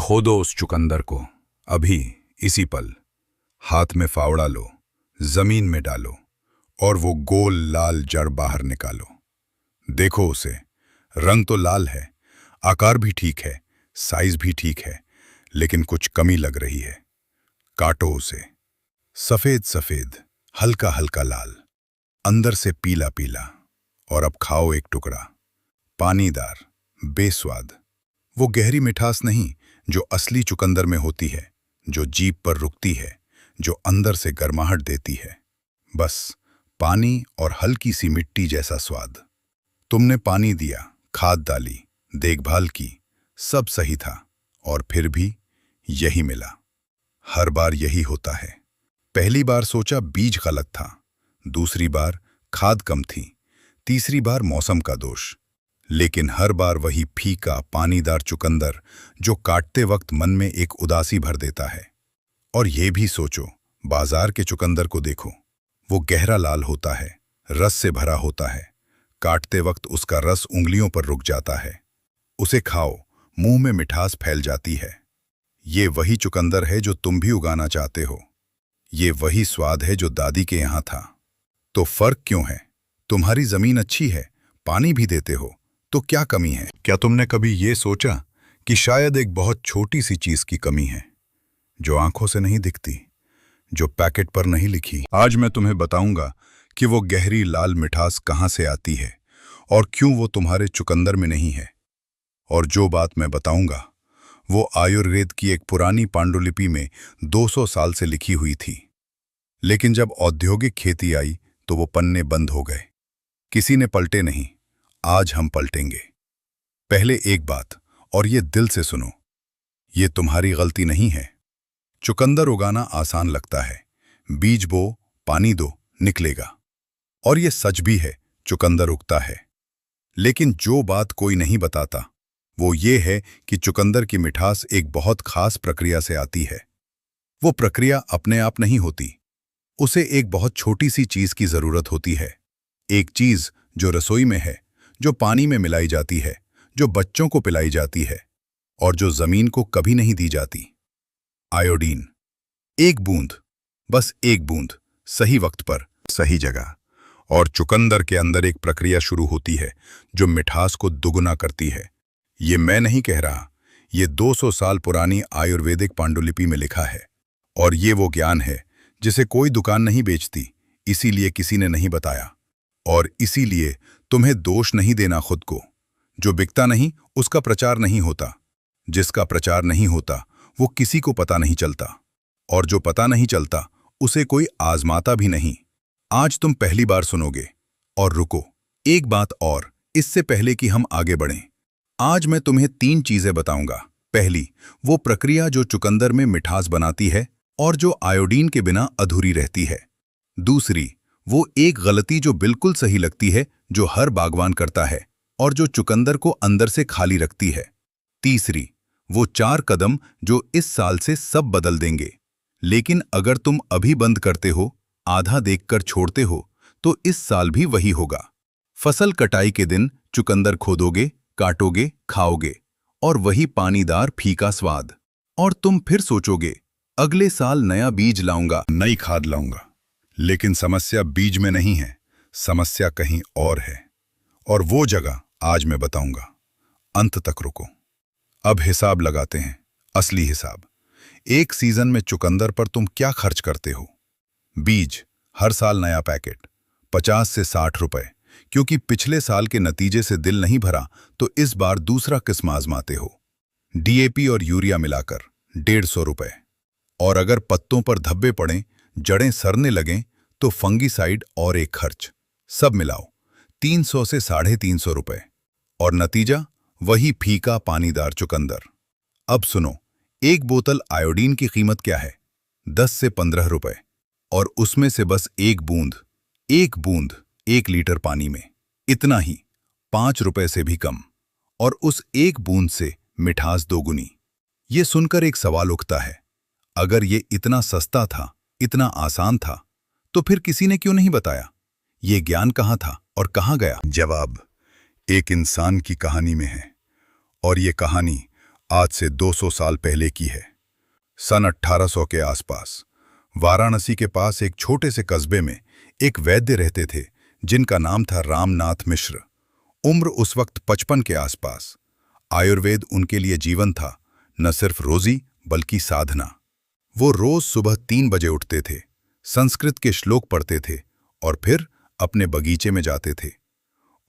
खोदो उस चुकंदर को, अभी, इसी पल। हाथ में फावड़ा लो, जमीन में डालो और वो गोल लाल जड़ बाहर निकालो। देखो उसे, रंग तो लाल है, आकार भी ठीक है, साइज भी ठीक है, लेकिन कुछ कमी लग रही है। काटो उसे। सफेद सफेद, हल्का हल्का लाल, अंदर से पीला पीला। और अब खाओ एक टुकड़ा। पानीदार, बेस्वाद, वो गहरी मिठास नहीं जो असली चुकंदर में होती है, जो जीभ पर रुकती है, जो अंदर से गर्माहट देती है। बस पानी और हल्की सी मिट्टी जैसा स्वाद। तुमने पानी दिया, खाद डाली, देखभाल की, सब सही था, और फिर भी यही मिला। हर बार यही होता है। पहली बार सोचा बीज गलत था, दूसरी बार खाद कम थी, तीसरी बार मौसम का दोष, लेकिन हर बार वही फीका पानीदार चुकंदर जो काटते वक्त मन में एक उदासी भर देता है। और ये भी सोचो, बाजार के चुकंदर को देखो, वो गहरा लाल होता है, रस से भरा होता है, काटते वक्त उसका रस उंगलियों पर रुक जाता है। उसे खाओ, मुंह में मिठास फैल जाती है। ये वही चुकंदर है जो तुम भी उगाना चाहते हो। ये वही स्वाद है जो दादी के यहां था। तो फर्क क्यों है? तुम्हारी जमीन अच्छी है, पानी भी देते हो, तो क्या कमी है? क्या तुमने कभी ये सोचा कि शायद एक बहुत छोटी सी चीज की कमी है, जो आंखों से नहीं दिखती, जो पैकेट पर नहीं लिखी? आज मैं तुम्हें बताऊंगा कि वो गहरी लाल मिठास कहां से आती है और क्यों वो तुम्हारे चुकंदर में नहीं है। और जो बात मैं बताऊंगा वो आयुर्वेद की एक पुरानी पांडुलिपि में 200 साल से लिखी हुई थी, लेकिन जब औद्योगिक खेती आई तो वो पन्ने बंद हो गए। किसी ने पलटे नहीं, आज हम पलटेंगे। पहले एक बात, और ये दिल से सुनो, ये तुम्हारी गलती नहीं है। चुकंदर उगाना आसान लगता है, बीज बो, पानी दो, निकलेगा। और ये सच भी है, चुकंदर उगता है। लेकिन जो बात कोई नहीं बताता वो ये है कि चुकंदर की मिठास एक बहुत खास प्रक्रिया से आती है। वो प्रक्रिया अपने आप नहीं होती, उसे एक बहुत छोटी सी चीज की जरूरत होती है। एक चीज जो रसोई में है, जो पानी में मिलाई जाती है, जो बच्चों को पिलाई जाती है और जो जमीन को कभी नहीं दी जाती। आयोडीन। एक बूंद, बस एक बूंद, सही वक्त पर, सही जगह। और चुकंदर के अंदर एक प्रक्रिया शुरू होती है जो मिठास को दुगुना करती है। ये मैं नहीं कह रहा, ये 200 साल पुरानी आयुर्वेदिक पांडुलिपि में लिखा है। और ये वो ज्ञान है जिसे कोई दुकान नहीं बेचती, इसीलिए किसी ने नहीं बताया। और इसीलिए तुम्हें दोष नहीं देना खुद को। जो बिकता नहीं उसका प्रचार नहीं होता, जिसका प्रचार नहीं होता वो किसी को पता नहीं चलता, और जो पता नहीं चलता उसे कोई आजमाता भी नहीं। आज तुम पहली बार सुनोगे। और रुको, एक बात और, इससे पहले कि हम आगे बढ़ें, आज मैं तुम्हें 3 चीजें बताऊंगा। पहली, वो प्रक्रिया जो चुकंदर में मिठास बनाती है और जो आयोडीन के बिना अधूरी रहती है। दूसरी, वो एक गलती जो बिल्कुल सही लगती है, जो हर बागवान करता है और जो चुकंदर को अंदर से खाली रखती है। तीसरी, वो 4 कदम जो इस साल से सब बदल देंगे। लेकिन अगर तुम अभी बंद करते हो, आधा देखकर छोड़ते हो, तो इस साल भी वही होगा। फसल कटाई के दिन चुकंदर खोदोगे, काटोगे, खाओगे, और वही पानीदार फीका स्वाद। और तुम फिर सोचोगे, अगले साल नया बीज लाऊंगा, नई खाद लाऊंगा। लेकिन समस्या बीज में नहीं है, समस्या कहीं और है। और वो जगह आज मैं बताऊंगा। अंत तक रुको। अब हिसाब लगाते हैं, असली हिसाब। एक सीजन में चुकंदर पर तुम क्या खर्च करते हो? बीज, हर साल नया पैकेट, 50 से 60 रुपए, क्योंकि पिछले साल के नतीजे से दिल नहीं भरा तो इस बार दूसरा किस्म आजमाते हो। डीएपी और यूरिया मिलाकर 150 रुपए। और अगर पत्तों पर धब्बे पड़ें, जड़ें सड़ने लगें, तो फंगीसाइड और एक खर्च। सब मिलाओ 300 से 350 रुपए। और नतीजा वही फीका पानीदार चुकंदर। अब सुनो, एक बोतल आयोडीन की कीमत क्या है? 10 से 15 रुपए। और उसमें से बस एक बूंद 1 लीटर पानी में, इतना ही, 5 रुपए से भी कम। और उस एक बूंद से मिठास दोगुनी। ये सुनकर एक सवाल उठता है, अगर ये इतना सस्ता था, इतना आसान था, तो फिर किसी ने क्यों नहीं बताया? ये ज्ञान कहाँ था और कहाँ गया? जवाब एक इंसान की कहानी में है। और ये कहानी आज से 200 साल पहले की है। सन 1800 के आसपास वाराणसी के पास एक छोटे से कस्बे में एक वैद्य रहते थे जिनका नाम था रामनाथ मिश्र। उम्र उस वक्त 55 के आसपास। आयुर्वेद उनके लिए जीवन था, न सिर्फ रोजी बल्कि साधना। वो रोज सुबह 3 बजे उठते थे, संस्कृत के श्लोक पढ़ते थे और फिर अपने बगीचे में जाते थे।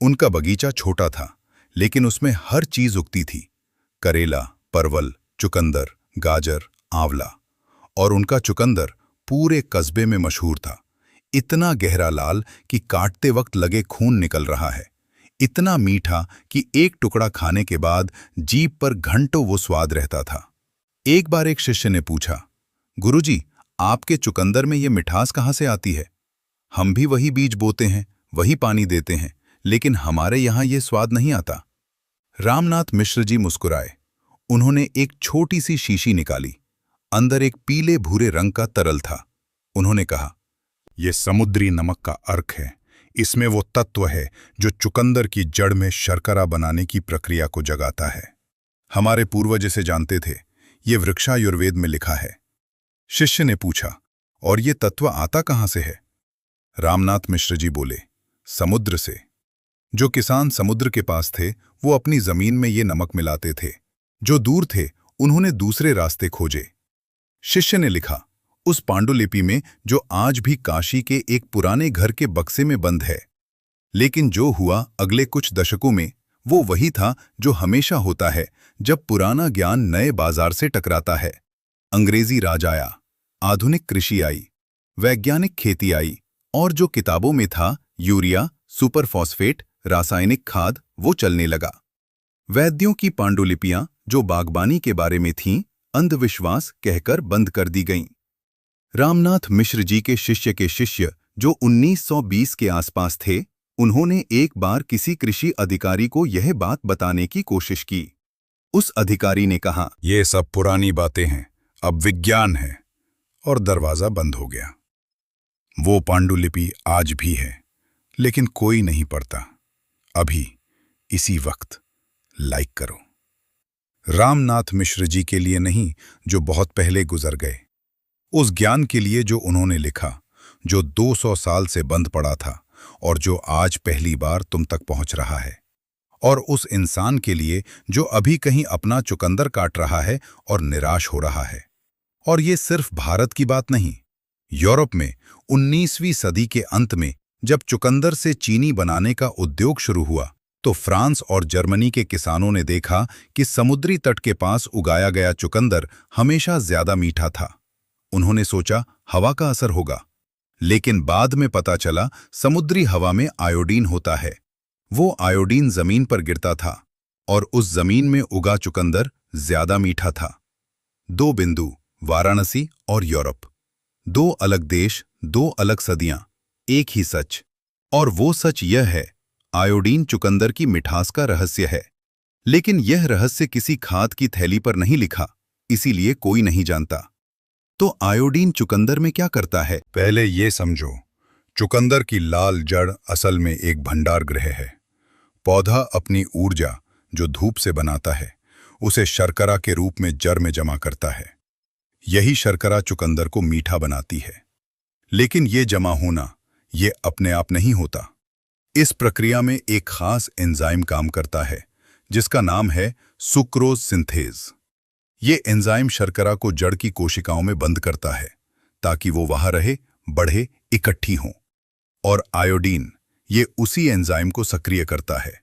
उनका बगीचा छोटा था, लेकिन उसमें हर चीज उगती थी। करेला, परवल, चुकंदर, गाजर, आंवला। और उनका चुकंदर पूरे कस्बे में मशहूर था। इतना गहरा लाल कि काटते वक्त लगे खून निकल रहा है। इतना मीठा कि एक टुकड़ा खाने के बाद जीभ पर घंटों वो स्वाद रहता था। एक बार एक शिष्य ने पूछा, गुरुजी, आपके चुकंदर में ये मिठास कहाँ से आती है? हम भी वही बीज बोते हैं, वही पानी देते हैं, लेकिन हमारे यहाँ ये स्वाद नहीं आता। रामनाथ मिश्र जी मुस्कुराए। उन्होंने एक छोटी सी शीशी निकाली। अंदर एक पीले भूरे रंग का तरल था। उन्होंने कहा, यह समुद्री नमक का अर्क है। इसमें वो तत्व है जो चुकंदर की जड़ में शर्करा बनाने की प्रक्रिया को जगाता है। हमारे पूर्वज इसे जानते थे। ये वृक्षायुर्वेद में लिखा है। शिष्य ने पूछा, और ये तत्व आता कहाँ से है? रामनाथ मिश्र जी बोले, समुद्र से। जो किसान समुद्र के पास थे वो अपनी जमीन में ये नमक मिलाते थे। जो दूर थे उन्होंने दूसरे रास्ते खोजे। शिष्य ने लिखा, उस पांडुलिपि में जो आज भी काशी के एक पुराने घर के बक्से में बंद है। लेकिन जो हुआ अगले कुछ दशकों में, वो वही था जो हमेशा होता है जब पुराना ज्ञान नए बाजार से टकराता है। अंग्रेजी राज आया, आधुनिक कृषि आई, वैज्ञानिक खेती आई, और जो किताबों में था यूरिया, सुपरफॉस्फेट, रासायनिक खाद, वो चलने लगा। वैद्यों की पांडुलिपियां जो बागबानी के बारे में थीं, अंधविश्वास कहकर बंद कर दी गईं। रामनाथ मिश्र जी के शिष्य जो 1920 के आसपास थे, उन्होंने एक बार किसी कृषि अधिकारी को यह बात बताने की कोशिश की। उस अधिकारी ने कहा, ये सब पुरानी बातें हैं, अब विज्ञान है, और दरवाजा बंद हो गया। वो पांडुलिपि आज भी है, लेकिन कोई नहीं पढ़ता। अभी इसी वक्त लाइक करो। रामनाथ मिश्र जी के लिए नहीं जो बहुत पहले गुजर गए, उस ज्ञान के लिए जो उन्होंने लिखा, जो 200 साल से बंद पड़ा था और जो आज पहली बार तुम तक पहुंच रहा है, और उस इंसान के लिए जो अभी कहीं अपना चुकंदर काट रहा है और निराश हो रहा है। और ये सिर्फ भारत की बात नहीं। यूरोप में 19वीं सदी के अंत में जब चुकंदर से चीनी बनाने का उद्योग शुरू हुआ, तो फ्रांस और जर्मनी के किसानों ने देखा कि समुद्री तट के पास उगाया गया चुकंदर हमेशा ज्यादा मीठा था। उन्होंने सोचा हवा का असर होगा, लेकिन बाद में पता चला समुद्री हवा में आयोडीन होता है। वो आयोडीन जमीन पर गिरता था और उस जमीन में उगा चुकंदर ज्यादा मीठा था। 2 बिंदु, वाराणसी और यूरोप। 2 अलग देश, 2 अलग सदियां, एक ही सच। और वो सच यह है, आयोडीन चुकंदर की मिठास का रहस्य है। लेकिन यह रहस्य किसी खाद की थैली पर नहीं लिखा, इसीलिए कोई नहीं जानता। तो आयोडीन चुकंदर में क्या करता है? पहले ये समझो, चुकंदर की लाल जड़ असल में एक भंडार गृह है। पौधा अपनी ऊर्जा जो धूप से बनाता है, उसे शर्करा के रूप में जड़ में जमा करता है। यही शर्करा चुकंदर को मीठा बनाती है। लेकिन ये जमा होना, ये अपने आप नहीं होता। इस प्रक्रिया में एक खास एंजाइम काम करता है, जिसका नाम है सुक्रोज सिंथेज। ये एंजाइम शर्करा को जड़ की कोशिकाओं में बंद करता है, ताकि वो वहां रहे, बढ़े, इकट्ठी हों। और आयोडीन, ये उसी एंजाइम को सक्रिय करता है।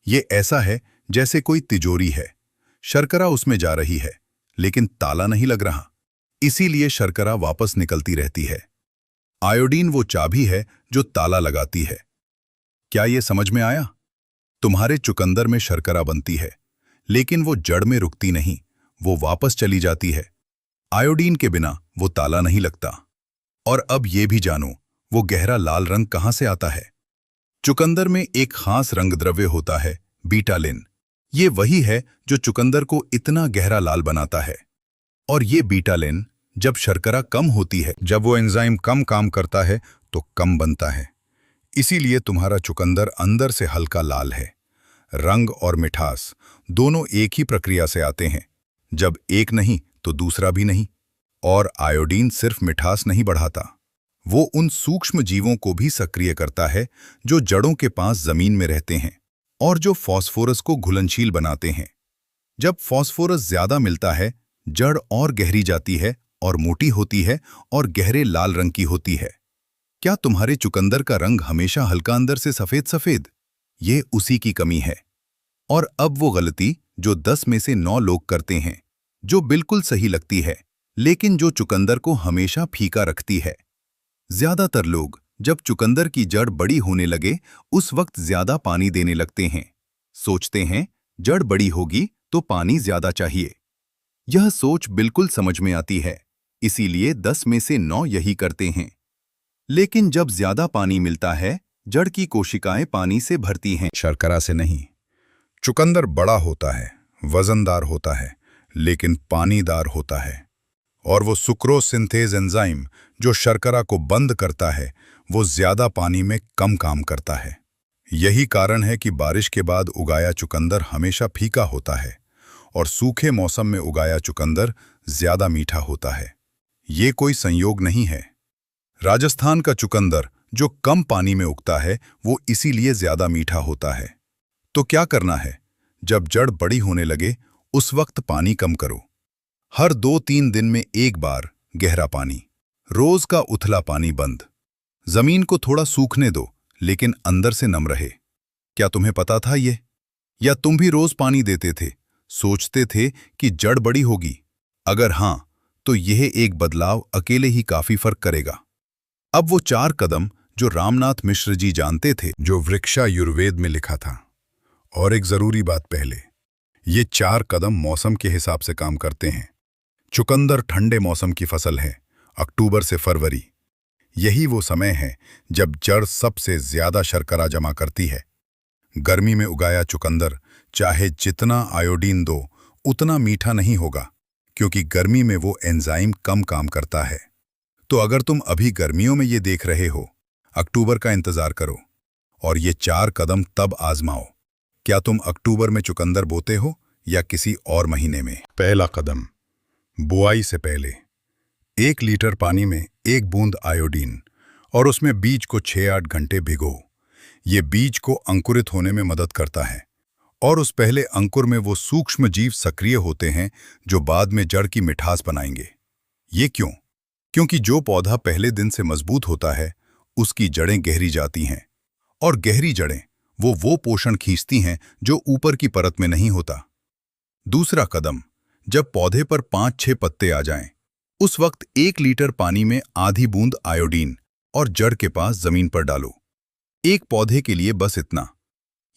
ये ऐसा है जैसे कोई तिजोरी है, शर्करा उसमें जा रही है, लेकिन ताला नहीं लग रहा, इसीलिए शर्करा वापस निकलती रहती है। आयोडीन वो चाबी है जो ताला लगाती है। क्या ये समझ में आया? तुम्हारे चुकंदर में शर्करा बनती है, लेकिन वो जड़ में रुकती नहीं, वो वापस चली जाती है। आयोडीन के बिना वो ताला नहीं लगता। और अब ये भी जानो, वो गहरा लाल रंग कहाँ से आता है? चुकंदर में एक खास रंग द्रव्य होता है, बीटालिन। ये वही है जो चुकंदर को इतना गहरा लाल बनाता है। और ये बीटालिन जब शर्करा कम होती है, जब वो एंजाइम कम काम करता है, तो कम बनता है। इसीलिए तुम्हारा चुकंदर अंदर से हल्का लाल है। रंग और मिठास दोनों एक ही प्रक्रिया से आते हैं, जब एक नहीं तो दूसरा भी नहीं। और आयोडीन सिर्फ मिठास नहीं बढ़ाता, वो उन सूक्ष्म जीवों को भी सक्रिय करता है जो जड़ों के पास जमीन में रहते हैं और जो फास्फोरस को घुलनशील बनाते हैं। जब फास्फोरस ज्यादा मिलता है, जड़ और गहरी जाती है और मोटी होती है और गहरे लाल रंग की होती है। क्या तुम्हारे चुकंदर का रंग हमेशा हल्का अंदर से सफेद सफेद? ये उसी की कमी है। और अब वो गलती जो 10 में से 9 लोग करते हैं, जो बिल्कुल सही लगती है, लेकिन जो चुकंदर को हमेशा फीका रखती है। ज्यादातर लोग जब चुकंदर की जड़ बड़ी होने लगे उस वक्त ज्यादा पानी देने लगते हैं। सोचते हैं जड़ बड़ी होगी तो पानी ज्यादा चाहिए। यह सोच बिल्कुल समझ में आती है, इसीलिए 10 में से 9 यही करते हैं। लेकिन जब ज्यादा पानी मिलता है, जड़ की कोशिकाएं पानी से भरती हैं, शर्करा से नहीं। चुकंदर बड़ा होता है, वजनदार होता है, लेकिन पानीदार होता है। और वो सुक्रोज सिंथेज एंजाइम जो शर्करा को बंद करता है, वो ज्यादा पानी में कम काम करता है। यही कारण है कि बारिश के बाद उगाया चुकंदर हमेशा फीका होता है और सूखे मौसम में उगाया चुकंदर ज्यादा मीठा होता है। ये कोई संयोग नहीं है। राजस्थान का चुकंदर जो कम पानी में उगता है, वो इसीलिए ज्यादा मीठा होता है। तो क्या करना है? जब जड़ बड़ी होने लगे उस वक्त पानी कम करो। हर 2-3 दिन में एक बार गहरा पानी, रोज का उथला पानी बंद। जमीन को थोड़ा सूखने दो, लेकिन अंदर से नम रहे। क्या तुम्हें पता था ये? या तुम भी रोज पानी देते थे, सोचते थे कि जड़ बड़ी होगी? अगर हां, तो यह एक बदलाव अकेले ही काफी फर्क करेगा। अब वो 4 कदम जो रामनाथ मिश्र जी जानते थे, जो वृक्षायुर्वेद में लिखा था। और एक जरूरी बात पहले, ये 4 कदम मौसम के हिसाब से काम करते हैं। चुकंदर ठंडे मौसम की फसल है, अक्टूबर से फरवरी। यही वो समय है जब जड़ सबसे ज्यादा शर्करा जमा करती है। गर्मी में उगाया चुकंदर चाहे जितना आयोडीन दो, उतना मीठा नहीं होगा, क्योंकि गर्मी में वो एंजाइम कम काम करता है। तो अगर तुम अभी गर्मियों में ये देख रहे हो, अक्टूबर का इंतजार करो और ये 4 कदम तब आजमाओ। क्या तुम अक्टूबर में चुकंदर बोते हो या किसी और महीने में? पहला कदम, बुआई से पहले 1 लीटर पानी में 1 बूंद आयोडीन और उसमें बीज को 6-8 घंटे भिगो। ये बीज को अंकुरित होने में मदद करता है और उस पहले अंकुर में वो सूक्ष्म जीव सक्रिय होते हैं जो बाद में जड़ की मिठास बनाएंगे। ये क्यों? क्योंकि जो पौधा पहले दिन से मजबूत होता है, उसकी जड़ें गहरी जाती हैं और गहरी जड़ें वो पोषण खींचती हैं जो ऊपर की परत में नहीं होता। दूसरा कदम, जब पौधे पर 5-6 पत्ते आ जाएं, उस वक्त 1 लीटर पानी में आधी बूंद आयोडीन और जड़ के पास जमीन पर डालो। एक पौधे के लिए बस इतना।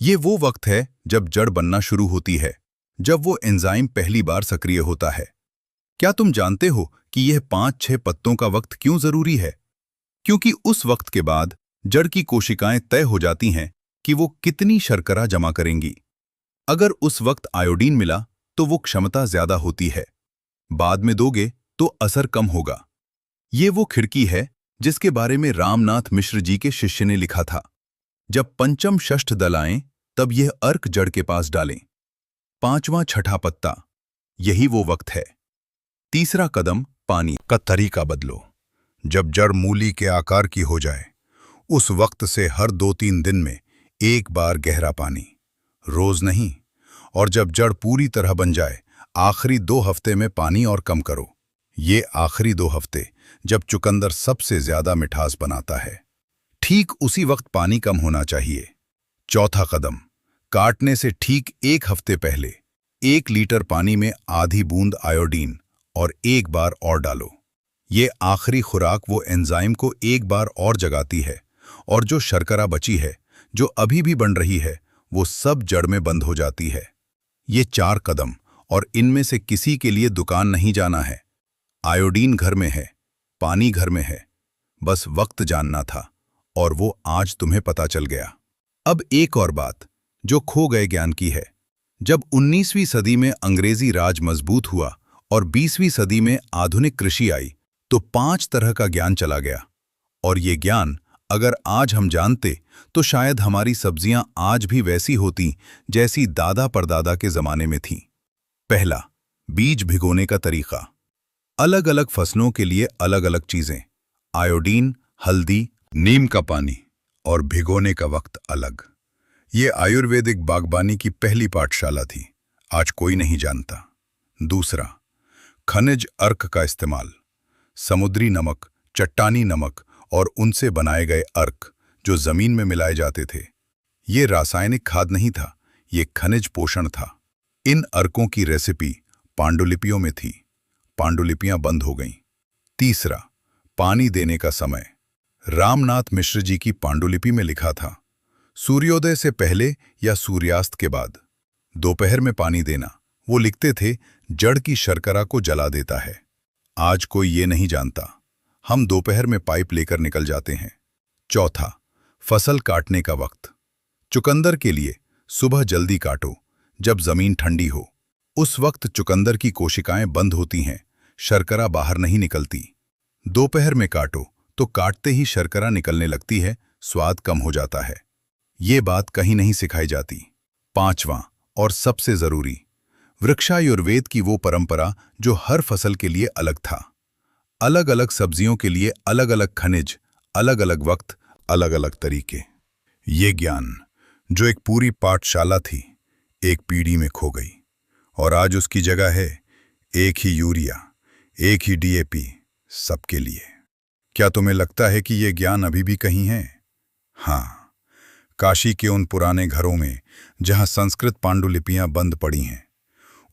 ये वो वक्त है जब जड़ बनना शुरू होती है, जब वो एंजाइम पहली बार सक्रिय होता है। क्या तुम जानते हो कि यह 5-6 पत्तों का वक्त क्यों जरूरी है? क्योंकि उस वक्त के बाद जड़ की कोशिकाएं तय हो जाती हैं कि वो कितनी शर्करा जमा करेंगी। अगर उस वक्त आयोडीन मिला तो वो क्षमता ज्यादा होती है, बाद में दोगे तो असर कम होगा। ये वो खिड़की है जिसके बारे में रामनाथ मिश्र जी के शिष्य ने लिखा था। जब पंचम षष्ठ दल आएं, तब यह अर्क जड़ के पास डालें। 5वां छठा पत्ता, यही वो वक्त है। तीसरा कदम, पानी का तरीका बदलो। जब जड़ मूली के आकार की हो जाए, उस वक्त से हर 2-3 दिन में एक बार गहरा पानी, रोज नहीं। और जब जड़ पूरी तरह बन जाए, आखिरी 2 हफ्ते में पानी और कम करो। ये आखिरी 2 हफ्ते जब चुकंदर सबसे ज्यादा मिठास बनाता है, ठीक उसी वक्त पानी कम होना चाहिए। चौथा कदम, काटने से ठीक 1 हफ्ते पहले 1 लीटर पानी में आधी बूंद आयोडीन और 1 बार और डालो। ये आखिरी खुराक वो एंजाइम को 1 बार और जगाती है और जो शर्करा बची है, जो अभी भी बन रही है, वो सब जड़ में बंद हो जाती है। ये 4 कदम, और इनमें से किसी के लिए दुकान नहीं जाना है। आयोडीन घर में है, पानी घर में है, बस वक्त जानना था और वो आज तुम्हें पता चल गया। अब एक और बात जो खो गए ज्ञान की है। जब 19वीं सदी में अंग्रेजी राज मजबूत हुआ और 20वीं सदी में आधुनिक कृषि आई, तो 5 तरह का ज्ञान चला गया। और ये ज्ञान अगर आज हम जानते तो शायद हमारी सब्जियां आज भी वैसी होती जैसी दादा परदादा के जमाने में थीं। पहला, बीज भिगोने का तरीका। अलग अलग फसलों के लिए अलग अलग चीजें। आयोडीन, हल्दी, नीम का पानी और भिगोने का वक्त अलग। ये आयुर्वेदिक बागबानी की पहली पाठशाला थी, आज कोई नहीं जानता। दूसरा, खनिज अर्क का इस्तेमाल। समुद्री नमक, चट्टानी नमक और उनसे बनाए गए अर्क जो जमीन में मिलाए जाते थे। ये रासायनिक खाद नहीं था, ये खनिज पोषण था। इन अर्कों की रेसिपी पांडुलिपियों में थी, पांडुलिपियां बंद हो गईं। तीसरा, पानी देने का समय। रामनाथ मिश्र जी की पांडुलिपि में लिखा था, सूर्योदय से पहले या सूर्यास्त के बाद दोपहर में पानी देना। वो लिखते थे, जड़ की शर्करा को जला देता है। आज कोई ये नहीं जानता, हम दोपहर में पाइप लेकर निकल जाते हैं। चौथा, फसल काटने का वक्त। चुकंदर के लिए सुबह जल्दी काटो, जब जमीन ठंडी हो। उस वक्त चुकंदर की कोशिकाएं बंद होती हैं, शर्करा बाहर नहीं निकलती। दोपहर में काटो तो काटते ही शर्करा निकलने लगती है, स्वाद कम हो जाता है। ये बात कहीं नहीं सिखाई जाती। पांचवां और सबसे जरूरी, वृक्षायुर्वेद की वो परंपरा जो हर फसल के लिए अलग था। अलग अलग सब्जियों के लिए अलग अलग खनिज, अलग अलग वक्त, अलग अलग तरीके। ये ज्ञान जो एक पूरी पाठशाला थी, एक पीढ़ी में खो गई और आज उसकी जगह है एक ही यूरिया, एक ही डीएपी, सबके लिए। क्या तुम्हें लगता है कि ये ज्ञान अभी भी कहीं है? हाँ, काशी के उन पुराने घरों में जहां संस्कृत पांडुलिपियां बंद पड़ी हैं,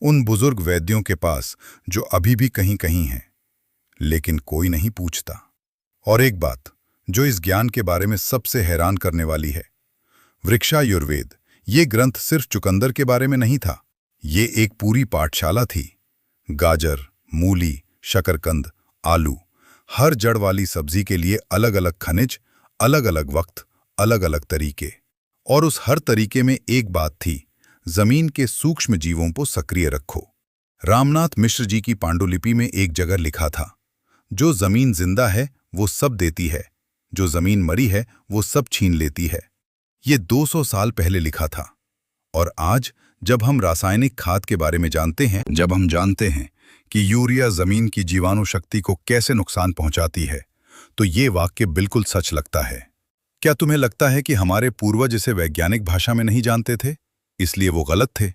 उन बुजुर्ग वैद्यों के पास जो अभी भी कहीं कहीं हैं, लेकिन कोई नहीं पूछता। और एक बात जो इस ज्ञान के बारे में सबसे हैरान करने वाली है, वृक्षायुर्वेद ये ग्रंथ सिर्फ चुकंदर के बारे में नहीं था, ये एक पूरी पाठशाला थी। गाजर, मूली, शकरकंद, आलू, हर जड़ वाली सब्जी के लिए अलग अलग खनिज, अलग अलग वक्त, अलग अलग तरीके। और उस हर तरीके में एक बात थी, जमीन के सूक्ष्म जीवों को सक्रिय रखो। रामनाथ मिश्र जी की पांडुलिपि में एक जगह लिखा था, जो जमीन जिंदा है वो सब देती है, जो जमीन मरी है वो सब छीन लेती है। ये 200 साल पहले लिखा था। और आज जब हम रासायनिक खाद के बारे में जानते हैं, जब हम जानते हैं कि यूरिया जमीन की जीवाणु शक्ति को कैसे नुकसान पहुंचाती है, तो ये वाक्य बिल्कुल सच लगता है। क्या तुम्हें लगता है कि हमारे पूर्वज इसे वैज्ञानिक भाषा में नहीं जानते थे, इसलिए वो गलत थे?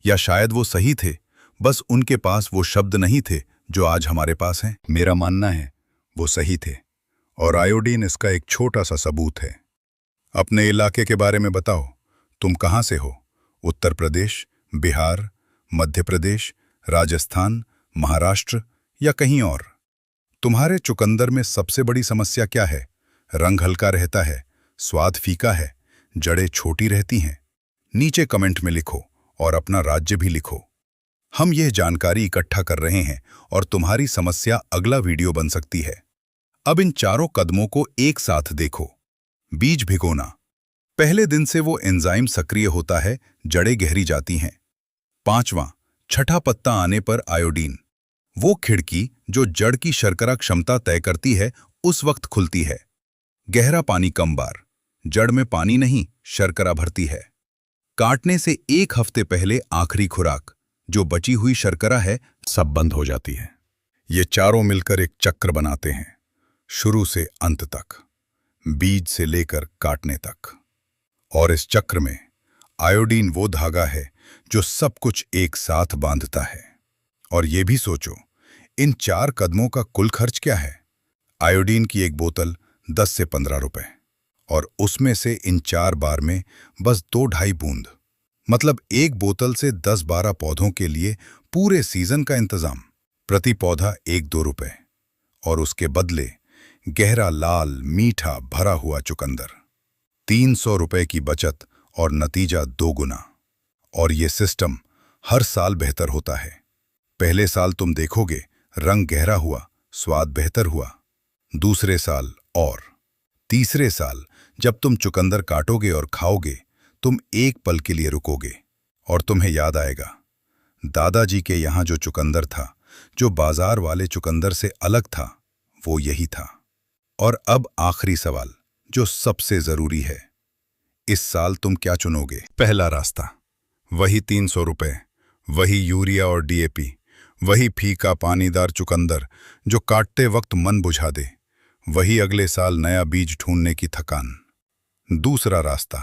या शायद वो सही थे, बस उनके पास वो शब्द नहीं थे जो आज हमारे पास हैं? मेरा मानना है वो सही थे, और आयोडीन इसका एक छोटा सा सबूत है। अपने इलाके के बारे में बताओ, तुम कहाँ से हो? उत्तर प्रदेश, बिहार, मध्य प्रदेश, राजस्थान, महाराष्ट्र या कहीं और? तुम्हारे चुकंदर में सबसे बड़ी समस्या क्या है? रंग हल्का रहता है, स्वाद फीका है, जड़ें छोटी रहती हैं? नीचे कमेंट में लिखो और अपना राज्य भी लिखो। हम यह जानकारी इकट्ठा कर रहे हैं और तुम्हारी समस्या अगला वीडियो बन सकती है। अब इन चारों कदमों को एक साथ देखो। बीज भिगोना, पहले दिन से वो एंजाइम सक्रिय होता है, जड़ें गहरी जाती हैं। पांचवां, छठा पत्ता आने पर आयोडीन, वो खिड़की जो जड़ की शर्करा क्षमता तय करती है, उस वक्त खुलती है। गहरा पानी कम बार, जड़ में पानी नहीं, शर्करा भरती है। काटने से 1 हफ्ते पहले आखिरी खुराक, जो बची हुई शर्करा है, सब बंद हो जाती है। ये चारों मिलकर एक चक्र बनाते हैं, शुरू से अंत तक, बीज से लेकर काटने तक। और इस चक्र में आयोडीन वो धागा है जो सब कुछ एक साथ बांधता है। और ये भी सोचो, इन 4 कदमों का कुल खर्च क्या है? आयोडीन की एक बोतल 10 से 15 रुपए, और उसमें से इन 4 बार में बस 2-2.5 बूंद, मतलब एक बोतल से 10-12 पौधों के लिए पूरे सीजन का इंतजाम। प्रति पौधा 1-2 रुपए, और उसके बदले गहरा लाल मीठा भरा हुआ चुकंदर। 300 रुपए की बचत और नतीजा 2 गुना। और ये सिस्टम हर साल बेहतर होता है। पहले साल तुम देखोगे रंग गहरा हुआ, स्वाद बेहतर हुआ। दूसरे साल और तीसरे साल जब तुम चुकंदर काटोगे और खाओगे, तुम एक पल के लिए रुकोगे और तुम्हें याद आएगा, दादाजी के यहाँ जो चुकंदर था, जो बाजार वाले चुकंदर से अलग था, वो यही था। और अब आखिरी सवाल, जो सबसे जरूरी है, इस साल तुम क्या चुनोगे? पहला रास्ता, वही 300 रुपए, वही यूरिया और डीएपी, वही फीका पानीदार चुकंदर जो काटते वक्त मन बुझा दे, वही अगले साल नया बीज ढूंढने की थकान। दूसरा रास्ता,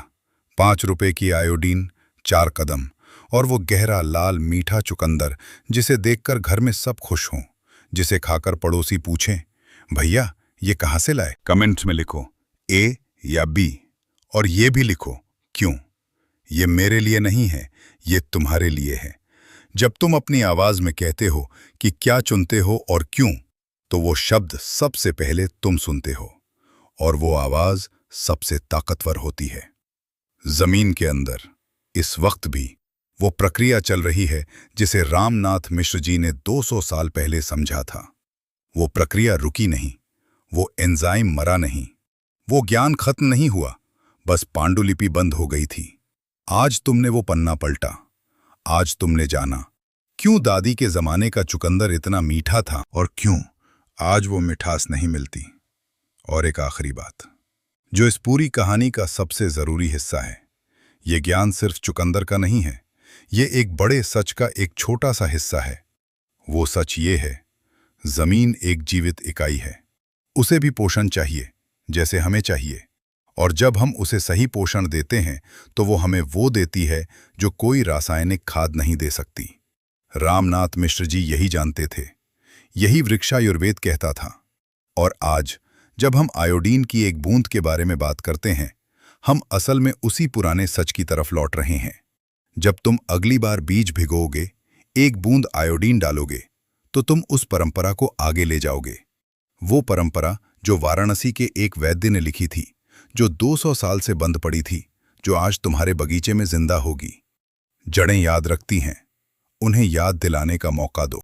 5 रुपए की आयोडीन, 4 कदम, और वो गहरा लाल मीठा चुकंदर जिसे देखकर घर में सब खुश हों, जिसे खाकर पड़ोसी पूछें, भैया ये कहाँ से लाए? कमेंट्स में लिखो ए या बी, और ये भी लिखो क्यों। ये मेरे लिए नहीं है, ये तुम्हारे लिए है। जब तुम अपनी आवाज में कहते हो कि क्या चुनते हो और क्यों, तो वो शब्द सबसे पहले तुम सुनते हो, और वो आवाज सबसे ताकतवर होती है। जमीन के अंदर इस वक्त भी वो प्रक्रिया चल रही है जिसे रामनाथ मिश्र जी ने 200 साल पहले समझा था। वो प्रक्रिया रुकी नहीं, वो एंजाइम मरा नहीं, वो ज्ञान खत्म नहीं हुआ, बस पांडुलिपि बंद हो गई थी। आज तुमने वो पन्ना पलटा, आज तुमने जाना क्यों दादी के जमाने का चुकंदर इतना मीठा था और क्यों आज वो मिठास नहीं मिलती। और एक आखिरी बात जो इस पूरी कहानी का सबसे जरूरी हिस्सा है, ये ज्ञान सिर्फ चुकंदर का नहीं है, ये एक बड़े सच का एक छोटा सा हिस्सा है। वो सच ये है, जमीन एक जीवित इकाई है, उसे भी पोषण चाहिए जैसे हमें चाहिए, और जब हम उसे सही पोषण देते हैं तो वो हमें वो देती है जो कोई रासायनिक खाद नहीं दे सकती। रामनाथ मिश्र जी यही जानते थे, यही वृक्षायुर्वेद कहता था। और आज जब हम आयोडीन की एक बूंद के बारे में बात करते हैं, हम असल में उसी पुराने सच की तरफ लौट रहे हैं। जब तुम अगली बार बीज भिगोगे, एक बूंद आयोडीन डालोगे, तो तुम उस परंपरा को आगे ले जाओगे। वो परंपरा जो वाराणसी के एक वैद्य ने लिखी थी, जो 200 साल से बंद पड़ी थी, जो आज तुम्हारे बगीचे में जिंदा होगी। जड़ें याद रखती हैं, उन्हें याद दिलाने का मौका दो।